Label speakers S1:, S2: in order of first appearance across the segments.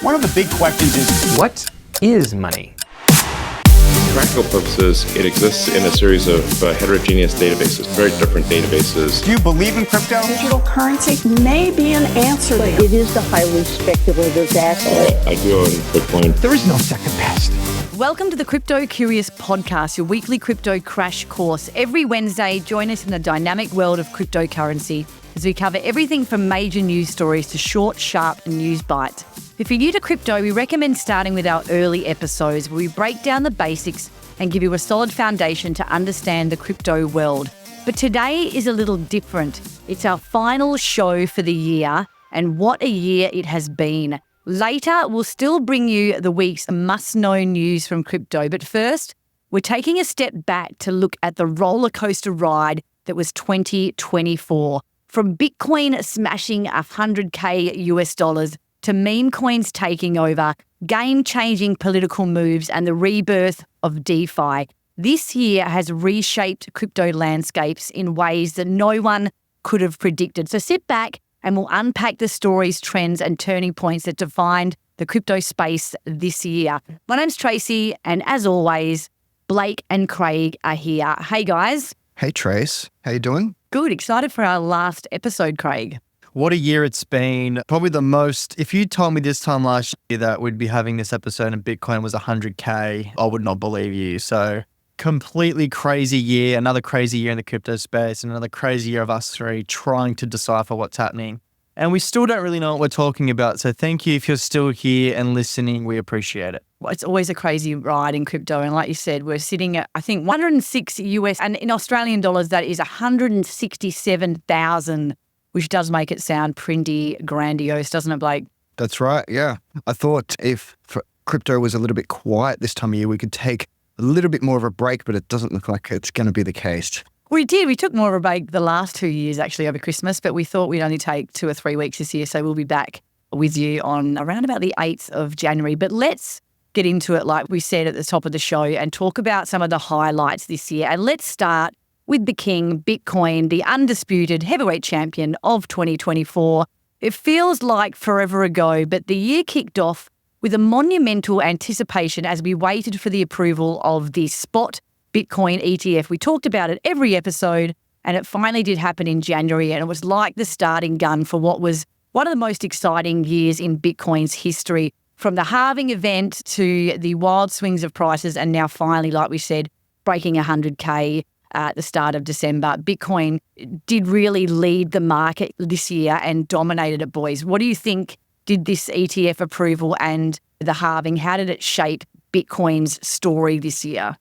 S1: One of the big questions is,
S2: what is money?
S3: For practical purposes, it exists in a series of heterogeneous databases, very different databases.
S1: do you believe in crypto?
S4: Digital currency may be an answer, but it is the highly speculative asset.
S3: I do own Bitcoin.
S2: There is no second best.
S5: Welcome to the Crypto Curious podcast, your weekly crypto crash course. Every Wednesday, join us in the dynamic world of cryptocurrency as we cover everything from major news stories to short, sharp news bites. If you're new to crypto, we recommend starting with our early episodes where we break down the basics and give you a solid foundation to understand the crypto world. But today is a little different. It's our final show for the year, and what a year it has been. Later, we'll still bring you the week's must-know news from crypto. But first, we're taking a step back to look at the roller coaster ride that was 2024. From Bitcoin smashing 100K US dollars to meme coins taking over, game-changing political moves, and the rebirth of DeFi, this year has reshaped crypto landscapes in ways that no one could have predicted. So sit back and we'll unpack the stories, trends, and turning points that defined the crypto space this year. My name's Tracy, and as always, Blake and Craig are here. Hey, guys.
S6: Hey, Trace. How you doing?
S5: Good. Excited for our last episode, Craig.
S7: What a year it's been. Probably the most, if you told me this time last year that we'd be having this episode and Bitcoin was 100K, I would not believe you. So completely crazy year, another crazy year in the crypto space, and another crazy year of us three trying to decipher what's happening. And we still don't really know what we're talking about. So thank you if you're still here and listening. We appreciate it.
S5: Well, it's always a crazy ride in crypto. And like you said, we're sitting at, I think, 106 US, and in Australian dollars, that is 167,000, which does make it sound pretty grandiose, doesn't it, Blake?
S6: That's right, yeah. I thought if crypto was a little bit quiet this time of year, we could take a little bit more of a break, but it doesn't look like it's going to be the case.
S5: We did. We took more of a break the last 2 years, actually, over Christmas, but we thought we'd only take 2 or 3 weeks this year. So we'll be back with you on around about the 8th of January. But let's get into it, like we said at the top of the show, and talk about some of the highlights this year. And let's start with the king, Bitcoin, the undisputed heavyweight champion of 2024. It feels like forever ago, but the year kicked off with a monumental anticipation as we waited for the approval of the spot Bitcoin ETF. We talked about it every episode, and it finally did happen in January, and it was like the starting gun for what was one of the most exciting years in Bitcoin's history, from the halving event to the wild swings of prices, and now finally, like we said, breaking 100K at the start of December. Bitcoin did really lead the market this year and dominated it, boys. What do you think did this ETF approval and the halving, how did it shape Bitcoin's story this year?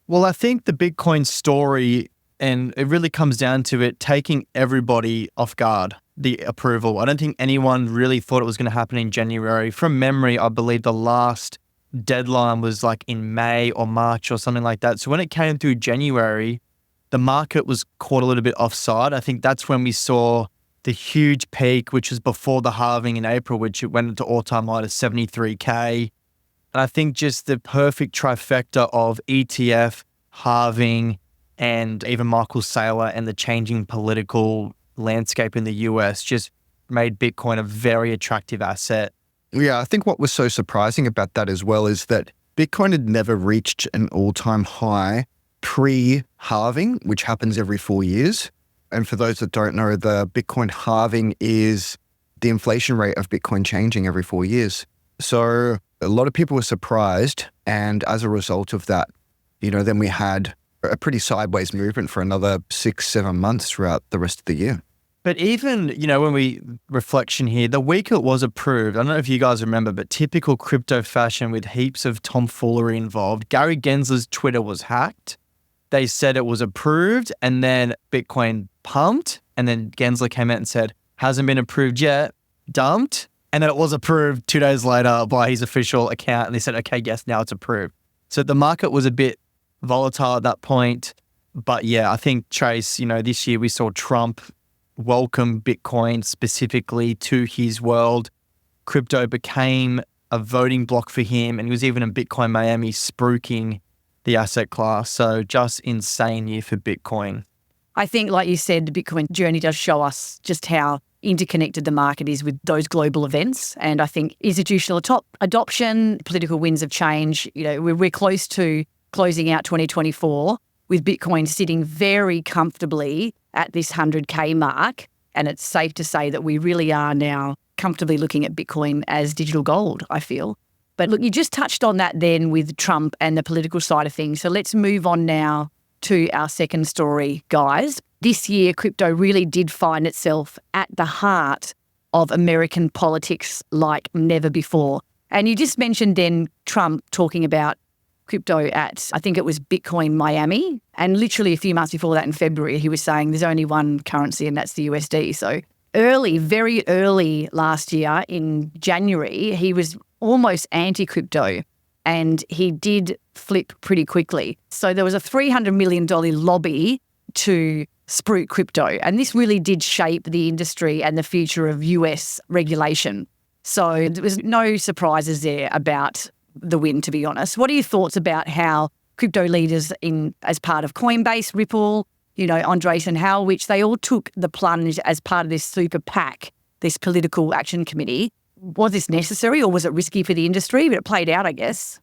S7: Well, I think the Bitcoin story, and it really comes down to it taking everybody off guard, the approval. I don't think anyone really thought it was going to happen in January. From memory, I believe the last deadline was like in May or March or something like that. So when it came through January, the market was caught a little bit offside. I think that's when we saw the huge peak, which was before the halving in April, which it went into all-time high to 73K. And I think just the perfect trifecta of ETF, halving, and even Michael Saylor and the changing political landscape in the US just made Bitcoin a very attractive asset.
S6: Yeah, I think what was so surprising about that as well is that Bitcoin had never reached an all-time high pre-halving, which happens every 4 years. And for those that don't know, the Bitcoin halving is the inflation rate of Bitcoin changing every 4 years. So a lot of people were surprised. And as a result of that, then we had a pretty sideways movement for another 6-7 months throughout the rest of the year.
S7: But even, when we reflection here, the week it was approved, I don't know if you guys remember, but typical crypto fashion with heaps of tomfoolery involved. Gary Gensler's Twitter was hacked. They said it was approved, and then Bitcoin pumped, and then Gensler came out and said, hasn't been approved yet, dumped, and then it was approved 2 days later by his official account, and they said, okay, yes, now it's approved. So the market was a bit volatile at that point. But yeah, I think, Trace, this year we saw Trump welcome Bitcoin specifically to his world. Crypto became a voting block for him, and he was even in Bitcoin Miami spruiking the asset class. So just insane year for Bitcoin.
S5: I think, like you said, the Bitcoin journey does show us just how interconnected the market is with those global events. And I think institutional adoption, political winds of change, we're close to closing out 2024 with Bitcoin sitting very comfortably at this 100K mark. And it's safe to say that we really are now comfortably looking at Bitcoin as digital gold, I feel. But look, you just touched on that then with Trump and the political side of things. So let's move on now to our second story, guys. This year, crypto really did find itself at the heart of American politics like never before. And you just mentioned then Trump talking about crypto at, I think it was Bitcoin Miami. And literally a few months before that in February, he was saying there's only one currency and that's the USD. So very early last year in January, he was almost anti-crypto and he did flip pretty quickly. So there was a $300 million lobby to spruik crypto. And this really did shape the industry and the future of US regulation. So there was no surprises there about the win, to be honest. What are your thoughts about how crypto leaders as part of Coinbase, Ripple, Andreessen Horowitz, they all took the plunge as part of this super PAC, this political action committee? Was this necessary or was it risky for the industry? But it played out, I guess.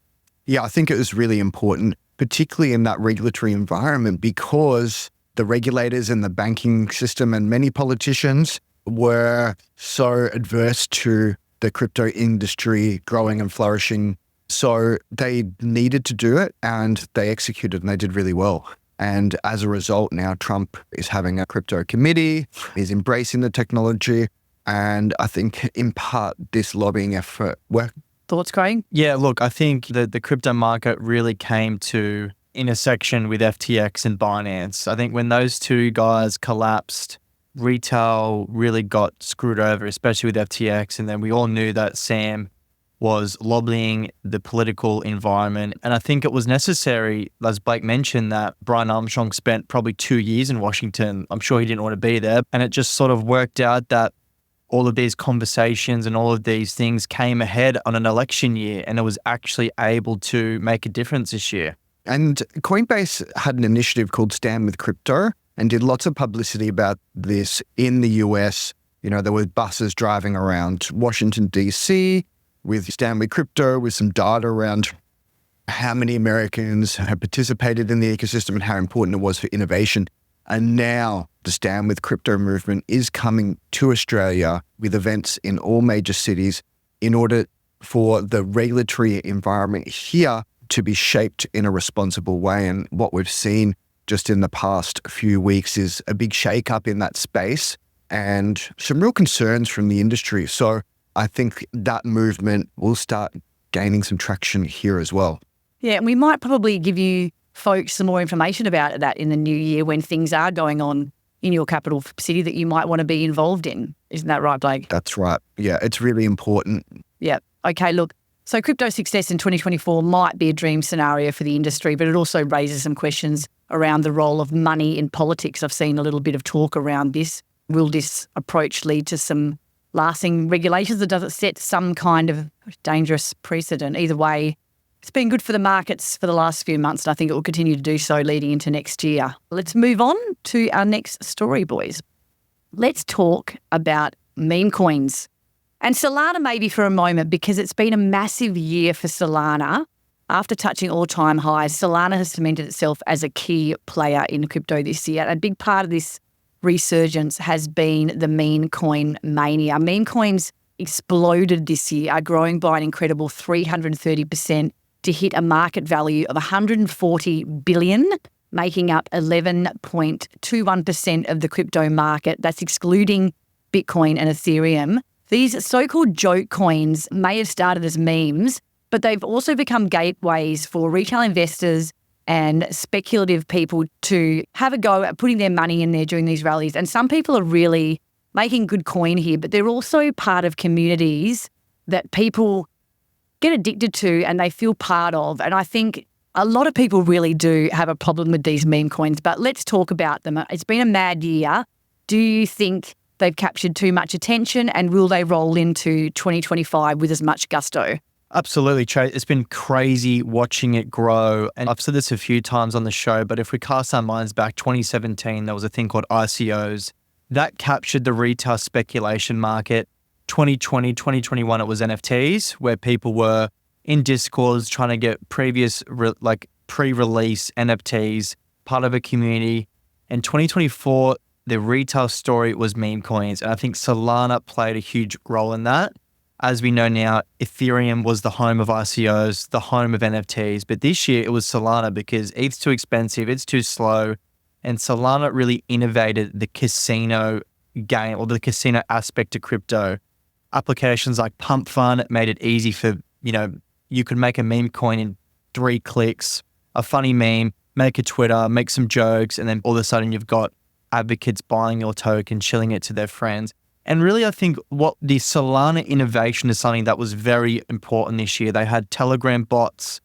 S6: Yeah, I think it was really important, particularly in that regulatory environment, because the regulators and the banking system and many politicians were so adverse to the crypto industry growing and flourishing. So they needed to do it and they executed and they did really well. And as a result, now Trump is having a crypto committee, is embracing the technology. And I think in part this lobbying effort worked.
S5: Thoughts, Craig?
S7: Yeah, look, I think the crypto market really came to intersection with FTX and Binance. I think when those two guys collapsed, retail really got screwed over, especially with FTX. And then we all knew that Sam was lobbying the political environment. And I think it was necessary, as Blake mentioned, that Brian Armstrong spent probably 2 years in Washington. I'm sure he didn't want to be there. And it just sort of worked out that all of these conversations and all of these things came ahead on an election year, and it was actually able to make a difference this year.
S6: And Coinbase had an initiative called Stand with Crypto and did lots of publicity about this in the US. There were buses driving around Washington, D.C. with Stand with Crypto, with some data around how many Americans had participated in the ecosystem and how important it was for innovation. And now the Stand with Crypto movement is coming to Australia with events in all major cities in order for the regulatory environment here to be shaped in a responsible way. And what we've seen just in the past few weeks is a big shake-up in that space and some real concerns from the industry. So I think that movement will start gaining some traction here as well.
S5: Yeah, and we might probably give you folks some more information about that in the new year when things are going on in your capital city that you might want to be involved in. Isn't that right, Blake?
S6: That's right. Yeah, it's really important.
S5: Yeah. Okay, look, so crypto success in 2024 might be a dream scenario for the industry, but it also raises some questions around the role of money in politics. I've seen a little bit of talk around this. Will this approach lead to some lasting regulations, or does it set some kind of dangerous precedent? Either way, it's been good for the markets for the last few months, and I think it will continue to do so leading into next year. Let's move on to our next story, boys. Let's talk about meme coins. And Solana maybe for a moment, because it's been a massive year for Solana. After touching all-time highs, Solana has cemented itself as a key player in crypto this year. A big part of this resurgence has been the meme coin mania. Meme coins exploded this year, are growing by an incredible 330% to hit a market value of $140 billion, making up 11.21% of the crypto market. That's excluding Bitcoin and Ethereum. These so-called joke coins may have started as memes, but they've also become gateways for retail investors and speculative people to have a go at putting their money in there during these rallies. And some people are really making good coin here, but they're also part of communities that people get addicted to and they feel part of. And I think a lot of people really do have a problem with these meme coins, but let's talk about them. It's been a mad year. Do you think they've captured too much attention, and will they roll into 2025 with as much gusto?
S7: Absolutely, Trey. It's been crazy watching it grow. And I've said this a few times on the show, but if we cast our minds back, 2017, there was a thing called ICOs. that captured the retail speculation market. 2020, 2021, it was NFTs, where people were in Discords trying to get previous pre-release NFTs, part of a community. In 2024, the retail story was meme coins. And I think Solana played a huge role in that. As we know now, Ethereum was the home of ICOs, the home of NFTs. But this year it was Solana because ETH's too expensive, it's too slow. And Solana really innovated the casino game or the casino aspect of crypto. Applications like Pump Fun made it easy for, you could make a meme coin in 3 clicks, a funny meme, make a Twitter, make some jokes, and then all of a sudden you've got advocates buying your token, shilling it to their friends. And really, I think what the Solana innovation is something that was very important this year. They had Telegram bots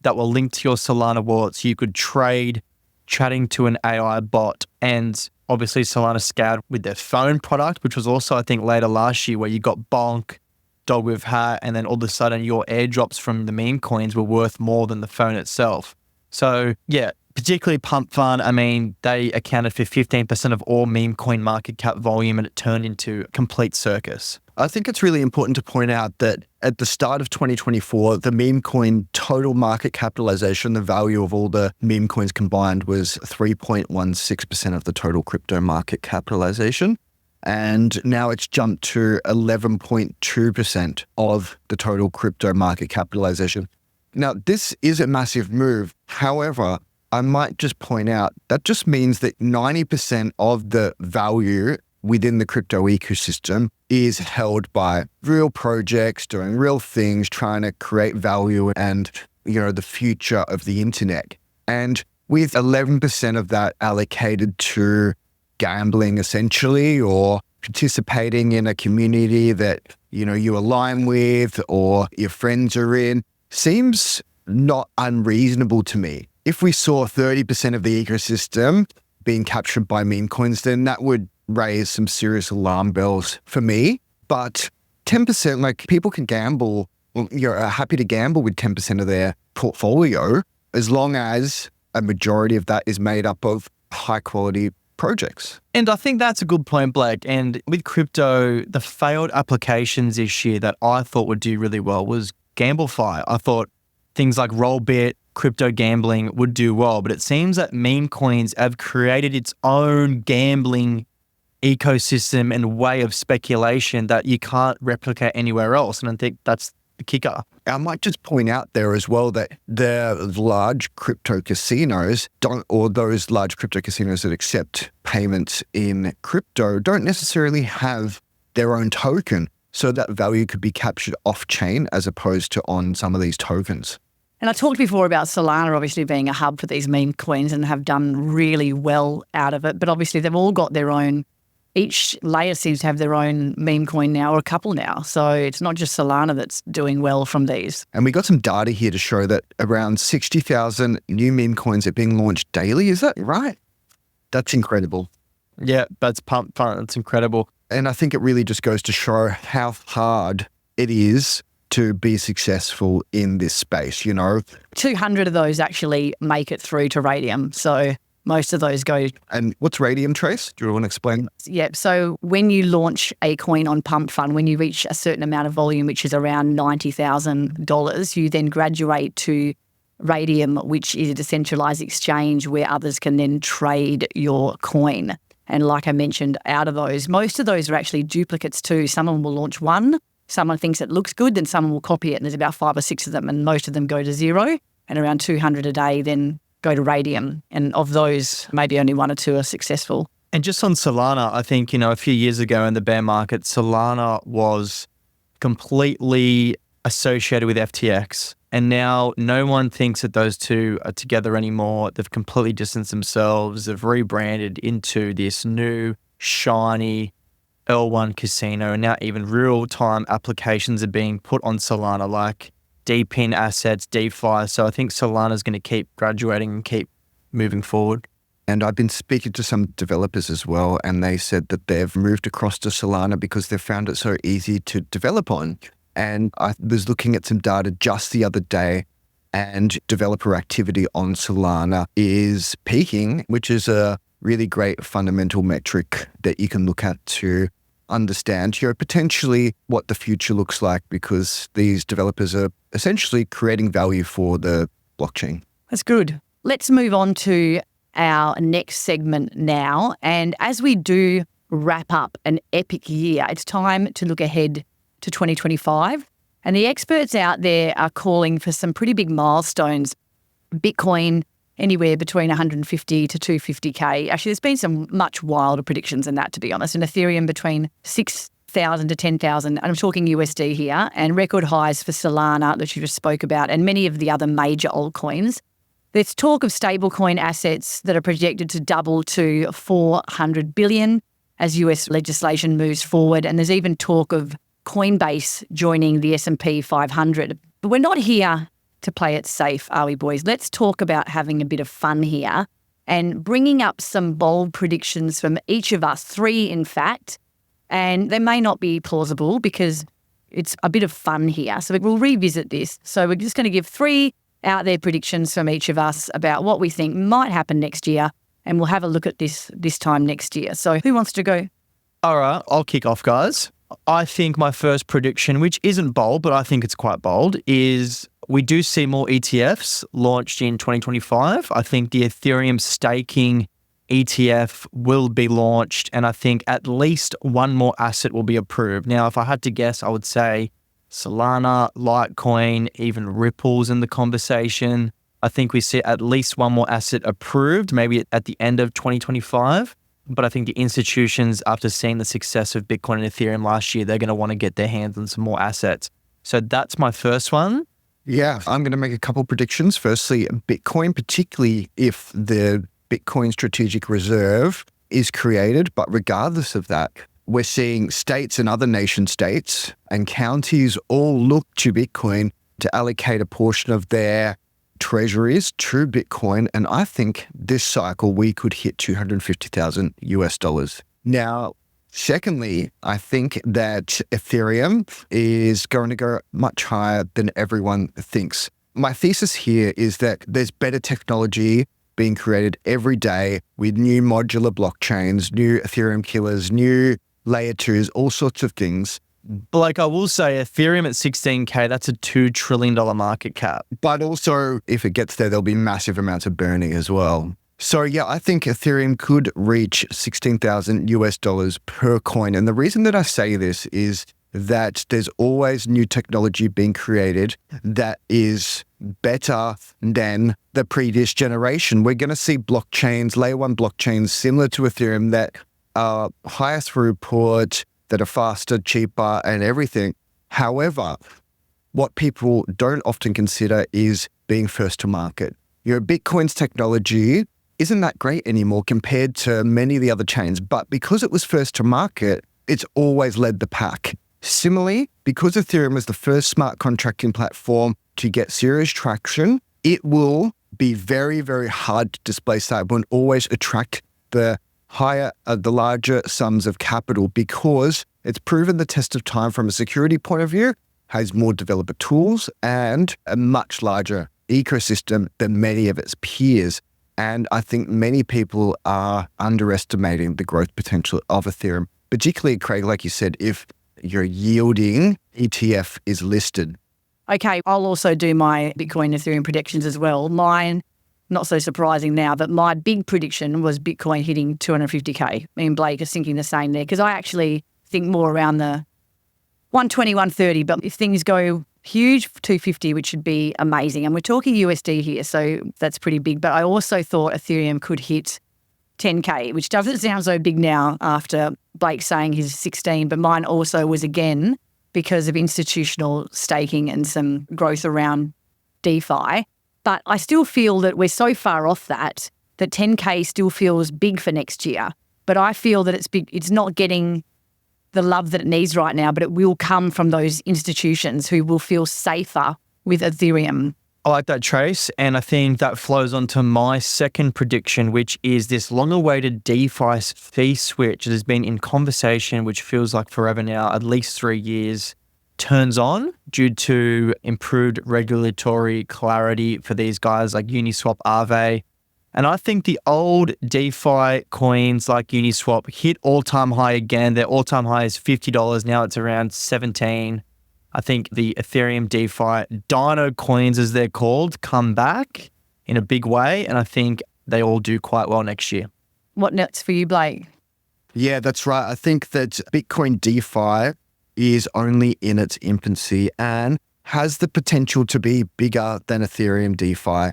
S7: that were linked to your Solana wallet, so you could trade chatting to an AI bot. And obviously Solana scaled with their phone product, which was also, I think, later last year, where you got Bonk, Dog with Hat, and then all of a sudden your airdrops from the meme coins were worth more than the phone itself. So yeah, particularly Pump Fun, I mean, they accounted for 15% of all meme coin market cap volume, and it turned into a complete circus.
S6: I think it's really important to point out that at the start of 2024, the meme coin total market capitalization, the value of all the meme coins combined, was 3.16% of the total crypto market capitalization. And now it's jumped to 11.2% of the total crypto market capitalization. Now, this is a massive move. However, I might just point out that just means that 90% of the value within the crypto ecosystem is held by real projects doing real things, trying to create value and, the future of the internet. And with 11% of that allocated to gambling essentially, or participating in a community that, you align with or your friends are in, seems not unreasonable to me. If we saw 30% of the ecosystem being captured by meme coins, then that would raise some serious alarm bells for me. But 10%, people can gamble, are happy to gamble with 10% of their portfolio, as long as a majority of that is made up of high quality projects.
S7: And I think that's a good point, Blake. And with crypto, the failed applications this year that I thought would do really well was GambleFi. I thought things like Rollbit, crypto gambling would do well, but it seems that meme coins have created its own gambling ecosystem and way of speculation that you can't replicate anywhere else. And I think that's the kicker.
S6: I might just point out there as well that the large crypto casinos those large crypto casinos that accept payments in crypto don't necessarily have their own token. So that value could be captured off-chain as opposed to on some of these tokens.
S5: And I talked before about Solana obviously being a hub for these meme coins and have done really well out of it. But obviously they've all got their own, each layer seems to have their own meme coin now, or a couple now. So it's not just Solana that's doing well from these.
S6: And we got some data here to show that around 60,000 new meme coins are being launched daily. Is that right? That's incredible.
S7: Yeah, that's Pump Fun. That's incredible.
S6: And I think it really just goes to show how hard it is to be successful in this space,
S5: 200 of those actually make it through to Radium. So most of those go.
S6: And what's Radium, Trace? Do you want to explain?
S5: Yeah. So when you launch a coin on Pump Fund, when you reach a certain amount of volume, which is around $90,000, you then graduate to Radium, which is a decentralized exchange where others can then trade your coin. And like I mentioned, out of those, most of those are actually duplicates too. Someone will launch one, someone thinks it looks good, then someone will copy it, and there's about 5 or 6 of them, and most of them go to zero, and around 200 a day then go to Radium. And of those, maybe only 1 or 2 are successful.
S7: And just on Solana, I think, a few years ago in the bear market, Solana was completely associated with FTX. And now no one thinks that those two are together anymore. They've completely distanced themselves. They've rebranded into this new, shiny L1 casino. And now even real-time applications are being put on Solana, like DePIN assets, DeFi. So I think Solana is going to keep graduating and keep moving forward.
S6: And I've been speaking to some developers as well, and they said that they've moved across to Solana because they've found it so easy to develop on. And I was looking at some data just the other day, and developer activity on Solana is peaking, which is a really great fundamental metric that you can look at to understand, potentially what the future looks like, because these developers are essentially creating value for the blockchain.
S5: That's good. Let's move on to our next segment now. And as we do wrap up an epic year, it's time to look ahead to 2025. And the experts out there are calling for some pretty big milestones. Bitcoin anywhere between 150 to 250K. Actually, there's been some much wilder predictions than that, to be honest. And Ethereum between 6,000 to 10,000. And I'm talking USD here. And record highs for Solana, that you just spoke about, and many of the other major altcoins. There's talk of stablecoin assets that are projected to double to 400 billion as US legislation moves forward. And there's even talk of Coinbase joining the S&P 500. But we're not here to play it safe, are we, boys? Let's talk about having a bit of fun here and bringing up some bold predictions from each of us, 3 in fact. And they may not be plausible because it's a bit of fun here. So we'll revisit this. So we're just going to give 3 out there predictions from each of us about what we think might happen next year. And we'll have a look at this time next year. So who wants to go?
S7: All right, I'll kick off, guys. I think my first prediction, which isn't bold, but I think it's quite bold, is we do see more ETFs launched in 2025. I think the Ethereum staking ETF will be launched, and I think at least one more asset will be approved. Now, if I had to guess, I would say Solana, Litecoin, even Ripple's in the conversation. I think we see at least one more asset approved, maybe at the end of 2025. But I think the institutions, after seeing the success of Bitcoin and Ethereum last year, they're going to want to get their hands on some more assets. So that's my first one.
S6: Yeah, I'm going to make a couple predictions. Firstly, Bitcoin, particularly if the Bitcoin Strategic Reserve is created. But regardless of that, we're seeing states and other nation states and counties all look to Bitcoin to allocate a portion of their treasuries to Bitcoin. And I think this cycle we could hit 250,000 US dollars. Now, secondly, I think that Ethereum is going to go much higher than everyone thinks. My thesis here is that there's better technology being created every day with new modular blockchains, new Ethereum killers, new layer 2s, all sorts of things.
S7: Blake, I will say Ethereum at 16K, that's a $2 trillion market cap.
S6: But also, if it gets there, there'll be massive amounts of burning as well. So yeah, I think Ethereum could reach 16,000 US dollars per coin. And the reason that I say this is that there's always new technology being created that is better than the previous generation. We're going to see blockchains, layer 1 blockchains similar to Ethereum that are higher throughput, that are faster, cheaper, and everything. However, what people don't often consider is being first to market. Bitcoin's technology isn't that great anymore compared to many of the other chains, but because it was first to market, it's always led the pack. Similarly, because Ethereum was the first smart contracting platform to get serious traction, it will be very, very hard to displace that. It won't always attract the larger sums of capital because it's proven the test of time from a security point of view, has more developer tools and a much larger ecosystem than many of its peers. And I think many people are underestimating the growth potential of Ethereum, particularly, Craig, like you said, if your yielding ETF is listed.
S5: Okay, I'll also do my Bitcoin Ethereum predictions as well. Mine, not so surprising now, but my big prediction was Bitcoin hitting 250K. Me and Blake are thinking the same there because I actually think more around the 120, 130. But if things go huge, 250, which would be amazing. And we're talking USD here, so that's pretty big. But I also thought Ethereum could hit 10K, which doesn't sound so big now after Blake saying he's 16. But mine also was, again, because of institutional staking and some growth around DeFi. But I still feel that we're so far off that 10K still feels big for next year. But I feel that it's not getting the love that it needs right now, but it will come from those institutions who will feel safer with Ethereum.
S7: I like that, Trace. And I think that flows on to my second prediction, which is this long-awaited DeFi fee switch that has been in conversation, which feels like forever now, at least 3 years, turns on due to improved regulatory clarity for these guys like Uniswap, Aave, And I think the old DeFi coins like Uniswap hit all-time high again. Their all-time high is $50. Now it's around 17. I think the Ethereum DeFi Dino coins, as they're called, come back in a big way. And I think they all do quite well next year.
S5: What next for you, Blake?
S6: Yeah, that's right. I think that Bitcoin DeFi is only in its infancy and has the potential to be bigger than Ethereum DeFi.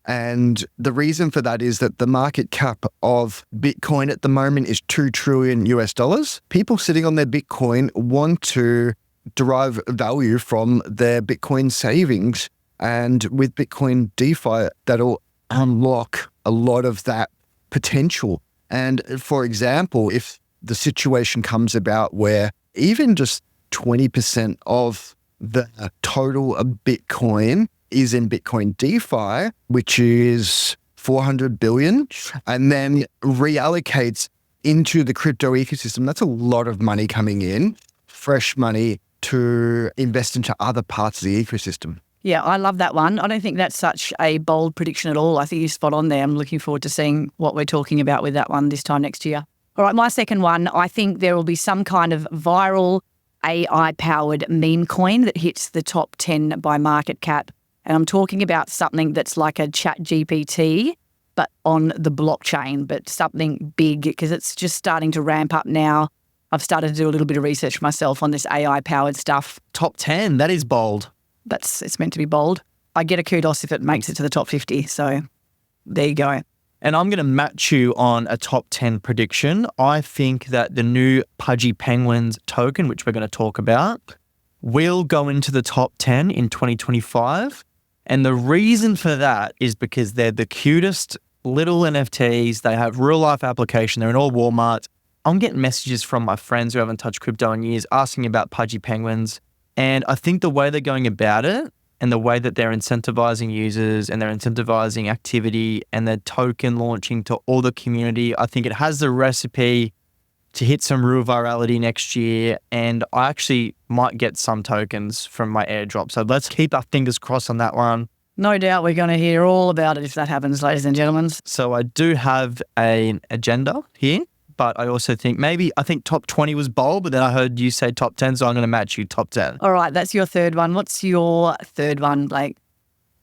S6: And the reason for that is that the market cap of Bitcoin at the moment is $2 trillion US dollars. People sitting on their Bitcoin want to derive value from their Bitcoin savings. And with Bitcoin DeFi, that'll unlock a lot of that potential. And for example, if the situation comes about where even just 20% of the total of Bitcoin is in Bitcoin DeFi, which is 400 billion, and then reallocates into the crypto ecosystem, that's a lot of money coming in, fresh money to invest into other parts of the ecosystem.
S5: Yeah, I love that one. I don't think that's such a bold prediction at all. I think you're spot on there. I'm looking forward to seeing what we're talking about with that one this time next year. All right, my second one, I think there will be some kind of viral AI-powered meme coin that hits the top 10 by market cap. And I'm talking about something that's like a chat GPT, but on the blockchain, but something big because it's just starting to ramp up now. I've started to do a little bit of research myself on this AI-powered stuff.
S7: Top 10, that is bold.
S5: It's meant to be bold. I get a kudos if it makes it to the top 50. So there you go.
S7: And I'm going to match you on a top 10 prediction. I think that the new Pudgy Penguins token, which we're going to talk about, will go into the top 10 in 2025. And the reason for that is because they're the cutest little NFTs. They have real life application. They're in all Walmart. I'm getting messages from my friends who haven't touched crypto in years asking about Pudgy Penguins. And I think the way they're going about it and the way that they're incentivizing users and they're incentivizing activity and their token launching to all the community, I think it has the recipe to hit some real virality next year. And I actually might get some tokens from my airdrop. So let's keep our fingers crossed on that one.
S5: No doubt we're going to hear all about it if that happens, ladies and gentlemen.
S7: So I do have an agenda here. But I also think I think top 20 was bold, but then I heard you say top 10, so I'm going to match you top 10.
S5: All right, that's your third one. What's your third one, Blake?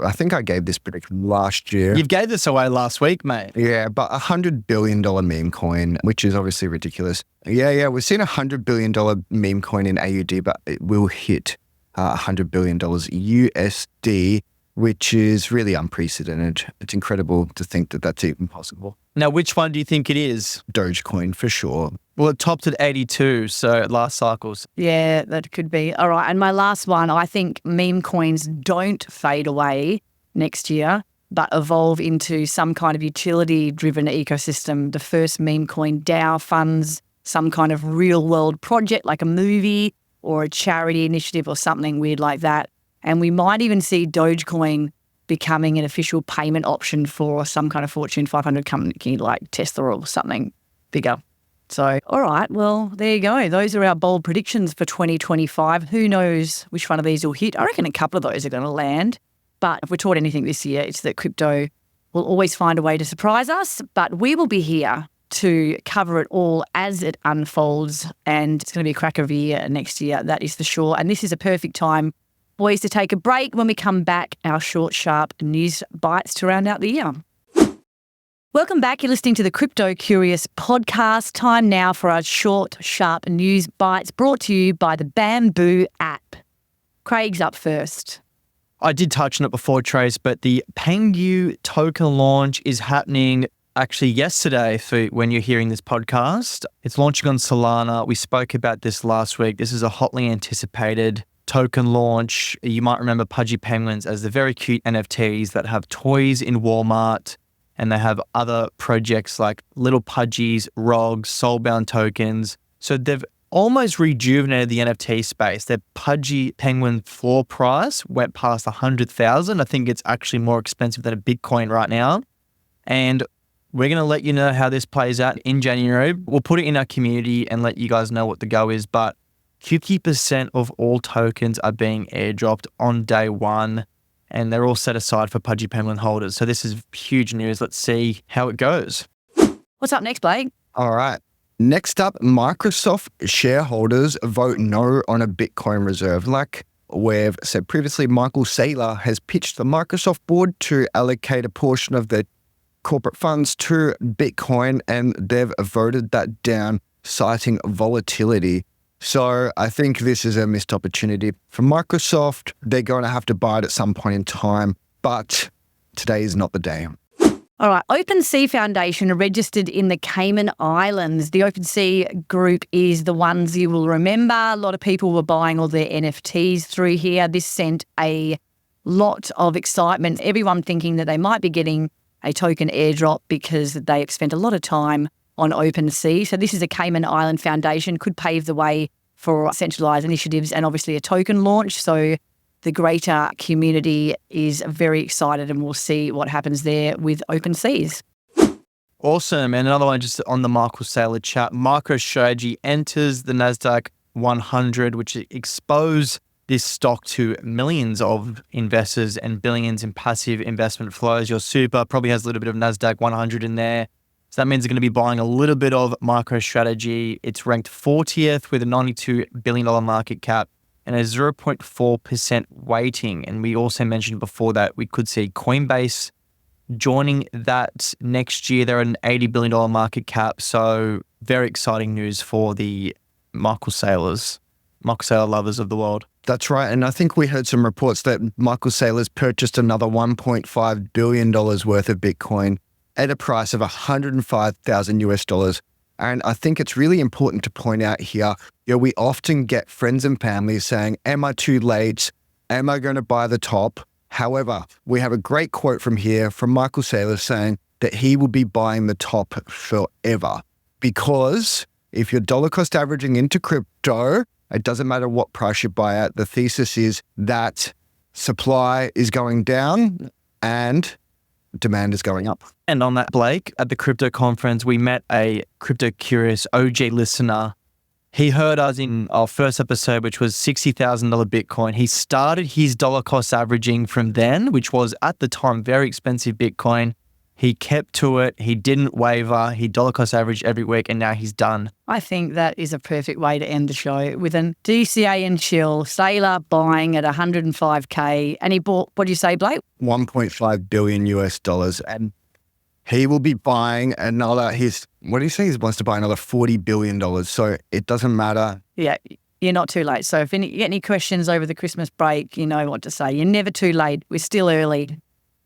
S6: I think I gave this prediction last year.
S7: You gave this away last week, mate.
S6: Yeah, but $100 billion meme coin, which is obviously ridiculous. Yeah, we've seen $100 billion meme coin in AUD, but it will hit $100 billion USD, which is really unprecedented. It's incredible to think that that's even possible.
S7: Now, which one do you think it is?
S6: Dogecoin, for sure.
S7: Well, it topped at 82, so last cycles.
S5: Yeah, that could be. All right, and my last one, I think meme coins don't fade away next year, but evolve into some kind of utility-driven ecosystem. The first meme coin DAO funds some kind of real-world project like a movie or a charity initiative or something weird like that. And we might even see Dogecoin becoming an official payment option for some kind of Fortune 500 company like Tesla or something bigger. So, all right, well, there you go. Those are our bold predictions for 2025. Who knows which one of these will hit? I reckon a couple of those are going to land. But if we're taught anything this year, it's that crypto will always find a way to surprise us. But we will be here to cover it all as it unfolds. And it's going to be a cracker of a year next year, that is for sure. And this is a perfect time always to take a break. When we come back, our short, sharp news bites to round out the year. Welcome back. You're listening to the Crypto Curious podcast. Time now for our short, sharp news bites brought to you by the Bamboo app. Craig's up first.
S7: I did touch on it before, Trace, but the Pengu token launch is happening actually yesterday for when you're hearing this podcast. It's launching on Solana. We spoke about this last week. This is a hotly anticipated token launch. You might remember Pudgy Penguins as the very cute NFTs that have toys in Walmart, and they have other projects like Little Pudgies, Rogs, Soulbound tokens. So they've almost rejuvenated the NFT space. Their Pudgy Penguin floor price went past 100,000. I think it's actually more expensive than a Bitcoin right now. And we're going to let you know how this plays out in January. We'll put it in our community and let you guys know what the go is. But 50% of all tokens are being airdropped on day one. and they're all set aside for Pudgy Penguin holders. So this is huge news. Let's see how it goes.
S5: What's up next, Blake?
S6: All right. Next up, Microsoft shareholders vote no on a Bitcoin reserve. Like we've said previously, Michael Saylor has pitched the Microsoft board to allocate a portion of their corporate funds to Bitcoin, and they've voted that down, citing volatility. So I think this is a missed opportunity for Microsoft. They're going to have to buy it at some point in time, but today is not the day.
S5: All right. OpenSea Foundation are registered in the Cayman Islands. The OpenSea group is the ones you will remember. A lot of people were buying all their NFTs through here. This sent a lot of excitement. Everyone thinking that they might be getting a token airdrop because they've spent a lot of time on OpenSea. So this is a Cayman Island foundation, could pave the way for centralized initiatives and obviously a token launch. So the greater community is very excited, and we'll see what happens there with OpenSeas.
S7: Awesome. And another one just on the Michael Saylor chat. MicroStrategy enters the NASDAQ 100, which expose this stock to millions of investors and billions in passive investment flows. Your super probably has a little bit of NASDAQ 100 in there. So that means they're going to be buying a little bit of MicroStrategy. It's ranked 40th with a $92 billion market cap and a 0.4% weighting. And we also mentioned before that we could see Coinbase joining that next year. They're at an $80 billion market cap. So very exciting news for the Michael Saylor lovers of the world.
S6: That's right. And I think we heard some reports that Michael Saylor's purchased another $1.5 billion worth of Bitcoin at a price of $105,000 US. And I think it's really important to point out here, we often get friends and family saying, am I too late? Am I going to buy the top? However, we have a great quote from here from Michael Saylor saying that he will be buying the top forever. Because if you're dollar cost averaging into crypto, it doesn't matter what price you buy at. The thesis is that supply is going down and demand is going up.
S7: And on that, Blake, at the crypto conference, we met a crypto curious OG listener. He heard us in our first episode, which was $60,000 Bitcoin. He started his dollar cost averaging from then, which was at the time very expensive Bitcoin. He kept to it. He didn't waver. He dollar cost averaged every week, and now he's done.
S5: I think that is a perfect way to end the show with an DCA and chill. Saylor buying at 105K, and he bought, what do you say, Blake?
S6: $1.5 billion US. And he will be buying another, what do you say? He wants to buy another $40 billion. So it doesn't matter.
S5: Yeah, you're not too late. So if you get any questions over the Christmas break, you know what to say. You're never too late. We're still early.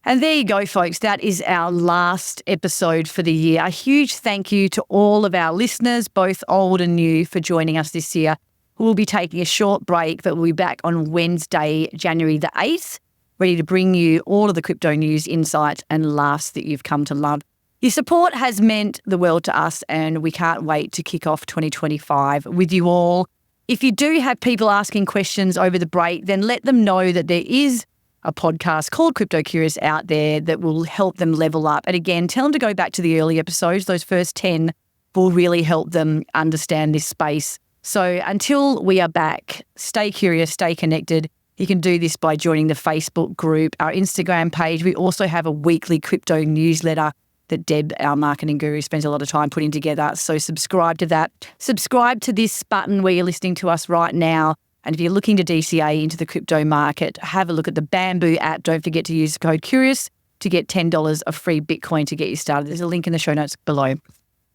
S5: And there you go, folks. That is our last episode for the year. A huge thank you to all of our listeners, both old and new, for joining us this year. We'll be taking a short break, but we'll be back on Wednesday, January the 8th, ready to bring you all of the crypto news, insights, and laughs that you've come to love. Your support has meant the world to us, and we can't wait to kick off 2025 with you all. If you do have people asking questions over the break, then let them know that there is a podcast called Crypto Curious out there that will help them level up. And again, tell them to go back to the early episodes. Those first 10 will really help them understand this space. So until we are back, stay curious, stay connected. You can do this by joining the Facebook group, our Instagram page. We also have a weekly crypto newsletter that Deb, our marketing guru, spends a lot of time putting together. So subscribe to that. Subscribe to this button where you're listening to us right now. And if you're looking to DCA into the crypto market, have a look at the Bamboo app. Don't forget to use the code CURIOUS to get $10 of free Bitcoin to get you started. There's a link in the show notes below.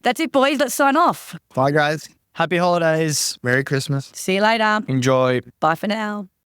S5: That's it, boys. Let's sign off.
S6: Bye, guys.
S7: Happy holidays.
S6: Merry Christmas.
S5: See you later.
S7: Enjoy.
S5: Bye for now.